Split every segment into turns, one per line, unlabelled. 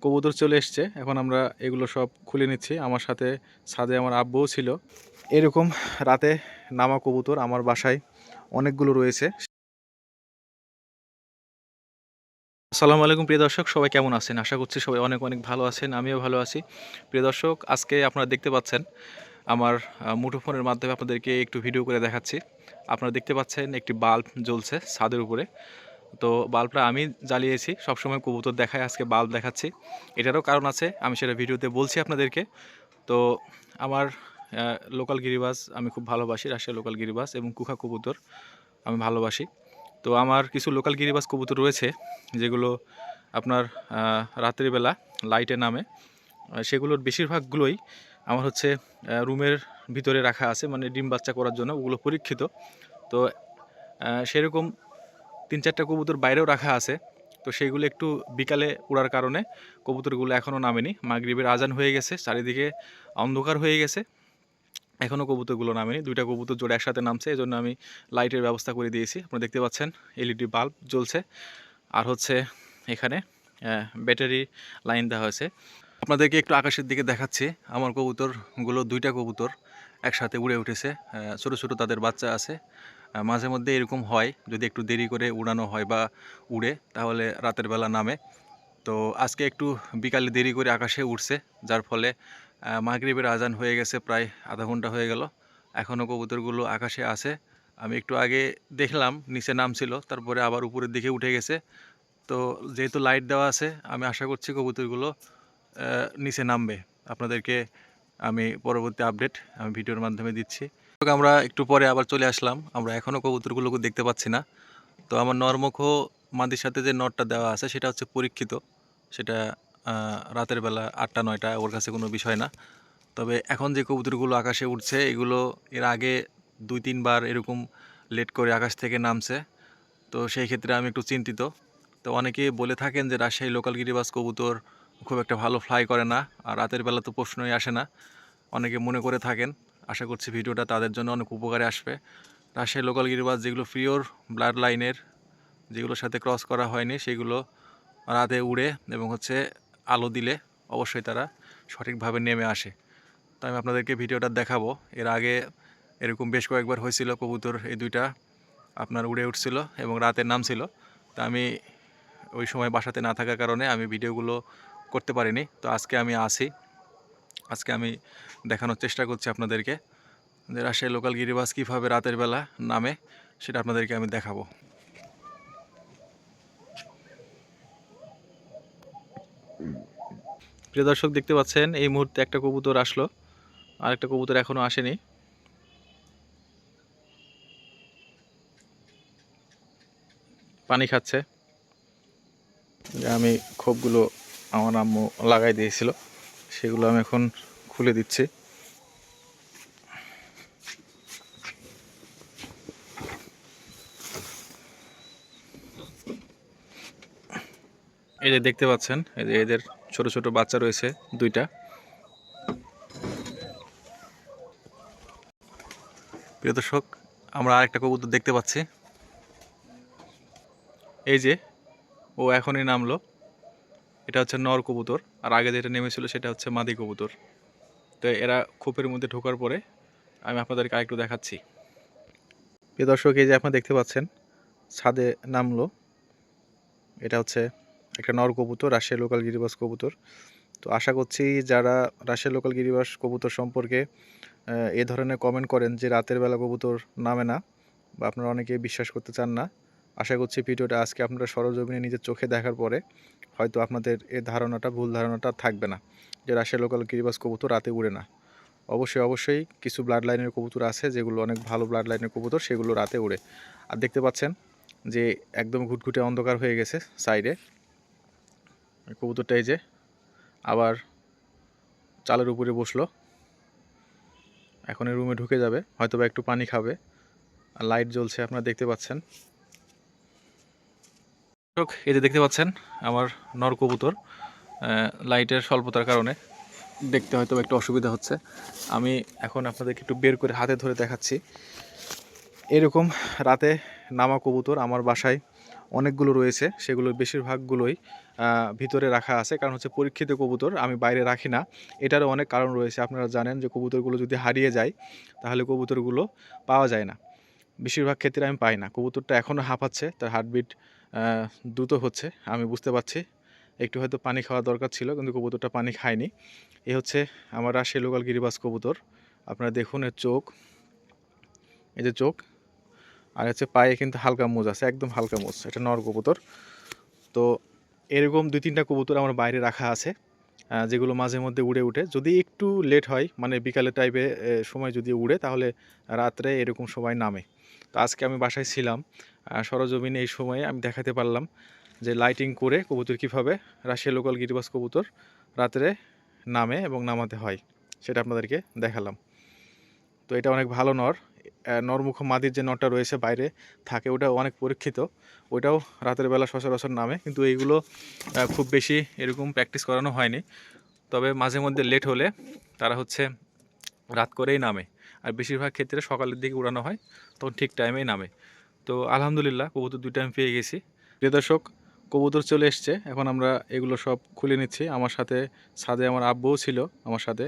কবুতর চলে এসছে। এখন আমরা এগুলো সব খুলে নিচ্ছি। আমার সাথে ছাদে আমার আব্বুও ছিল। এরকম রাতে নামা কবুতর আমার বাসায় অনেকগুলো রয়েছে। আসসালামু আলাইকুম প্রিয় দর্শক, সবাই কেমন আছেন? আশা করছি সবাই অনেক অনেক ভালো আছেন। আমিও ভালো আছি। প্রিয় দর্শক, আজকে আপনারা দেখতে পাচ্ছেন আমার মুঠোফোনের মাধ্যমে আপনাদেরকে একটু ভিডিও করে দেখাচ্ছি। আপনারা দেখতে পাচ্ছেন একটি বাল্ব জ্বলছে ছাদের উপরে। তো বাল্বটা আমি জ্বালিয়েছি। সবসময় কবুতর দেখায়, আজকে বাল্ব দেখাচ্ছি। এটারও কারণ আছে, আমি সেটা ভিডিওতে বলছি আপনাদেরকে। তো আমার লোকাল গিরিবাজ আমি খুব ভালোবাসি, রাজশাহীর লোকাল গিরিবাজ এবং কুখা কবুতর আমি ভালোবাসি। তো আমার কিছু লোকাল গিরিবাজ কবুতর রয়েছে যেগুলো আপনার রাত্রিবেলা লাইটে নামে। সেগুলোর বেশিরভাগগুলোই আমার হচ্ছে রুমের ভিতরে রাখা আছে, মানে ডিম বাচ্চা করার জন্য ওগুলো পরীক্ষিত। তো সেরকম ৩-৪টা কবুতর বাইরেও রাখা আছে। তো সেইগুলো একটু বিকালে উড়ার কারণে কবুতরগুলো এখনও নামেনি। মাগরিবের আজান হয়ে গেছে, চারিদিকে অন্ধকার হয়ে গেছে, এখনও কবুতরগুলো নামেনি। 2টা কবুতর জোড়া একসাথে নামছে, এজন্য আমি লাইটের ব্যবস্থা করে দিয়েছি। আপনারা দেখতে পাচ্ছেন এলইডি বাল্ব জ্বলছে। আর হচ্ছে এখানে ব্যাটারি লাইন দেওয়া হয়েছে। আপনাদেরকে একটু আকাশের দিকে দেখাচ্ছি। আমার কবুতরগুলো 2টা কবুতর একসাথে উড়ে উঠেছে। ছোটো ছোটো তাদের বাচ্চা আছে। মাঝে মধ্যে এরকম হয়, যদি একটু দেরি করে উড়ানো হয় বা উড়ে, তাহলে রাতের বেলা নামে। তো আজকে একটু বিকালে দেরি করে আকাশে উঠছে, যার ফলে মাগরিবের আজান হয়ে গেছে, প্রায় আধা ঘন্টা হয়ে গেল, এখনও কবুতরগুলো আকাশে আছে। আমি একটু আগে দেখলাম নিচে নামছিল, তারপরে আবার উপরের দিকে উঠে গেছে। তো যেহেতু লাইট দেওয়া আছে, আমি আশা করছি কবুতরগুলো নিচে নামবে। আপনাদেরকে আমি পরবর্তী আপডেট আমি ভিডিওর মাধ্যমে দিচ্ছি। আমরা একটু পরে আবার চলে আসলাম। আমরা এখনও কবুতরগুলোকে দেখতে পাচ্ছি না। তো আমার নরমুখ মাদির সাথে যে নটটা দেওয়া আছে সেটা হচ্ছে পরীক্ষিত। সেটা রাতের বেলা 8টা-9টা ওর কাছে কোনো বিষয় না। তবে এখন যে কবুতরগুলো আকাশে উঠছে, এগুলো এর আগে 2-3 বার এরকম লেট করে আকাশ থেকে নামছে। তো সেই ক্ষেত্রে আমি একটু চিন্তিত। তো অনেকেই বলে থাকেন যে রাজশাহী লোকাল গিরিবাজ কবুতর খুব একটা ভালো ফ্লাই করে না, আর রাতের বেলা তো প্রশ্নই আসে না। অনেকে মনে করে থাকেন। আশা করছি ভিডিওটা তাদের জন্য অনেক উপকারে আসবে। রাজশাহী লোকাল গিরিবাজ যেগুলো পিওর ব্লাড লাইনের, যেগুলোর সাথে ক্রস করা হয়নি, সেগুলো রাতে উড়ে এবং হচ্ছে আলো দিলে অবশ্যই তারা সঠিকভাবে নেমে আসে। তো আমি আপনাদেরকে ভিডিওটা দেখাবো। এর আগে এরকম বেশ কয়েকবার হয়েছিল, কবুতর এই 2টা আপনার উড়ে উঠছিল এবং রাতের নামছিল। তা আমি ওই সময় বাসাতে না থাকার কারণে আমি ভিডিওগুলো করতে পারিনি। তো আজকে আমি আসি, আজকে আমি দেখানোর চেষ্টা করছি আপনাদেরকে যে রাজশাহী লোকাল গিরিবাজ কীভাবে রাতের বেলা নামে, সেটা আপনাদেরকে আমি দেখাবো। প্রিয় দর্শক, দেখতে পাচ্ছেন এই মুহূর্তে একটা কবুতর আসলো, আর একটা কবুতর এখনো আসেনি। পানি খাচ্ছে। আমি খোপগুলো আমার আম্মু লাগাই দিয়েছিল, সেগুলো আমি এখন খুলে দিচ্ছি। এই যে দেখতে পাচ্ছেন, এই যে এদের ছোট ছোট বাচ্চা রয়েছে 2টা। প্রিয় দর্শক, আমরা আরেকটা কবুতর দেখতে পাচ্ছি। এই যে ও এখনই নামলো। এটা হচ্ছে নর কবুতর, আর আগে যেটা নেমেছিল সেটা হচ্ছে মাদি কবুতর। তো এরা খোপের মধ্যে ঢোকার পরে আমি আপনাদেরকে আরেকটু দেখাচ্ছি। প্রিয় দর্শক, এই যে আপনারা দেখতে পাচ্ছেন ছাদে নামলো। এটা হচ্ছে একটা নর কবুতর, রাজশাহী লোকাল গিরিবাজ কবুতর। তো আশা করছি যারা রাজশাহী লোকাল গিরিবাজ কবুতর সম্পর্কে এ ধরনের কমেন্ট করেন যে রাতের বেলা কবুতর নামে না, বা আপনারা অনেকে বিশ্বাস করতে চান না, আশা করছি ভিডিওটা আজকে আপনারা সরজমিনে নিজের চোখে দেখার পরে হয়তো আপনাদের এই ধারণাটা, ভুল ধারণাটা থাকবে না যে রাজশাহী লোকাল গিরিবাজ কবুতর রাতে উড়ে না। অবশ্যই অবশ্যই কিছু ব্লাড লাইনের কবুতর আছে যেগুলো অনেক ভালো ব্লাড লাইনের কবুতর, সেগুলো রাতে উড়ে। আর দেখতে পাচ্ছেন যে একদম ঘুটঘুটে অন্ধকার হয়ে গেছে সাইডে। কবুতরটা এই যে আবার চালের উপরে বসলো, এখন এই রুমে ঢুকে যাবে, হয়তো বা একটু পানি খাবে। আর লাইট জ্বলছে, আপনারা দেখতে পাচ্ছেন। এই যে দেখতে পাচ্ছেন আমার নর কবুতর, লাইটের স্বল্পতার কারণে দেখতে হয়তো একটু অসুবিধা হচ্ছে। আমি এখন আপনাদেরকে একটু বের করে হাতে ধরে দেখাচ্ছি। এরকম রাতে নামা কবুতর আমার বাসায় অনেকগুলো রয়েছে, সেগুলোর বেশিরভাগগুলোই ভিতরে রাখা আছে, কারণ হচ্ছে পরীক্ষিত কবুতর, আমি বাইরে রাখি না। এটারও অনেক কারণ রয়েছে। আপনারা জানেন যে কবুতরগুলো যদি হারিয়ে যায় তাহলে কবুতরগুলো পাওয়া যায় না, বেশিরভাগ ক্ষেত্রে আমি পাই না। কবুতরটা এখনও হাঁপাচ্ছে, তার হার্টবিট দ্রুত হচ্ছে, আমি বুঝতে পারছি। একটু হয়তো পানি খাওয়া দরকার ছিল, কিন্তু কবুতরটা পানি খায়নি। এ হচ্ছে আমার রাজশাহী লোকাল গিরিবাজ কবুতর। আপনারা দেখুন এর চোখ, এই যে চোখ, আর হচ্ছে পায়ে কিন্তু হালকা মোজ আছে, একদম হালকা মোজ। এটা নর কবুতর। তো এরকম 2-3টা কবুতর আমার বাইরে রাখা আছে, যেগুলো মাঝে মধ্যে উড়ে উঠে, যদি একটু লেট হয়, মানে বিকালে টাইপে সময় যদি উড়ে, তাহলে রাত্রে এরকম সময় নামে। তো আজকে আমি বাসায় ছিলাম, সরজমিনে এই সময়ে আমি দেখাতে পারলাম যে লাইটিং করে কবুতর কীভাবে, রাশিয়া লোকাল গিরিবাজ কবুতর রাত্রে নামে এবং নামাতে হয়, সেটা আপনাদেরকে দেখালাম। তো এটা অনেক ভালো নর। নরমুখ মাদির যে নরটা রয়েছে বাইরে থাকে, ওটা অনেক পরীক্ষিত, ওইটাও রাতের বেলা সচরাচর নামে, কিন্তু এইগুলো খুব বেশি এরকম প্র্যাকটিস করানো হয়নি। তবে মাঝে মধ্যে লেট হলে তারা হচ্ছে রাত করেই নামে, আর বেশিরভাগ ক্ষেত্রে সকালের দিকে উড়ানো হয়, তখন ঠিক টাইমেই নামে। তো আলহামদুলিল্লাহ কবুতর 2টা আমি পেয়ে গেছি। প্রিয় দর্শক, কবুতর চলে এসছে, এখন আমরা এগুলো সব খুলে নিচ্ছি। আমার সাথে ছাদে আমার আব্বুও ছিল, আমার সাথে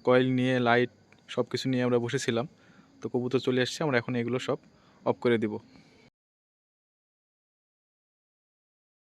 কয়েল নিয়ে, লাইট সব কিছু নিয়ে আমরা বসেছিলাম। তো কবুতর চলে এসছে, আমরা এখন এগুলো সব অফ করে দিব।